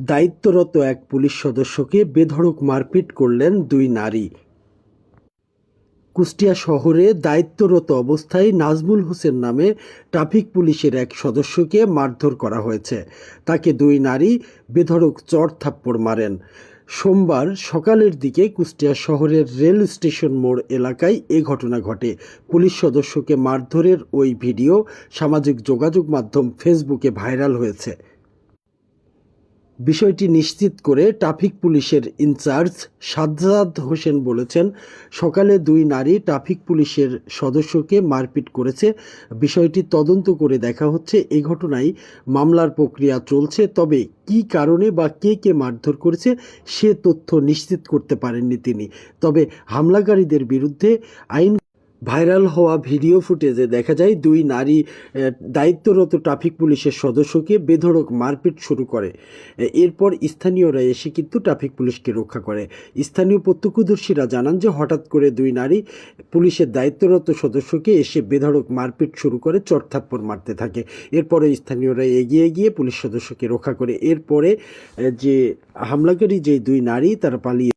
দায়িত্বরত এক পুলিশ সদস্যকে বেধড়ক মারপিট করলেন দুই নারী। কুষ্টিয়া শহরে দায়িত্বরত অবস্থায় নাজমুল হোসেন নামে ট্রাফিক পুলিশের এক সদস্যকে মারধর করা হয়েছে। তাকে দুই নারী বেধড়ক চড়-থাপ্পড় মারেন। সোমবার সকালের দিকে কুষ্টিয়া শহরের রেল স্টেশন মোড় এলাকায় এ ঘটনা ঘটে। পুলিশ সদস্যকে মারধরের ওই ভিডিও সামাজিক যোগাযোগ মাধ্যম ফেসবুকে ভাইরাল হয়েছে। বিষয়টি নিশ্চিত করে ট্রাফিক পুলিশের ইনচার্জ সাজ্জাদ হোসেন বলেছেন, সকালে দুই নারী ট্রাফিক পুলিশের সদস্যকে মারপিট করেছে। বিষয়টি তদন্ত করে দেখা হচ্ছে। এ ঘটনায় মামলার প্রক্রিয়া চলছে। তবে কী কারণে বা কে মারধর করেছে সে তথ্য নিশ্চিত করতে পারেননি তিনি। তবে হামলাকারীদের বিরুদ্ধে আইন ভাইরাল হওয়া ভিডিও ফুটেজে দেখা যায় দুই নারী দায়িত্বরত ট্রাফিক পুলিশের সদস্যকে বেধড়ক মারপিট শুরু করে। এরপর স্থানীয়রা এসে কিন্তু ট্রাফিক পুলিশকে রক্ষা করে। স্থানীয় প্রত্যক্ষদর্শীরা জানান যে হঠাৎ করে দুই নারী পুলিশের দায়িত্বরত সদস্যকে এসে বেধড়ক মারপিট শুরু করে, চড়-থাপ্পড় মারতে থাকে। এরপরে স্থানীয়রা এগিয়ে গিয়ে পুলিশ সদস্যকে রক্ষা করে। এরপরে যে হামলাকারী যে দুই নারী তারা পালিয়ে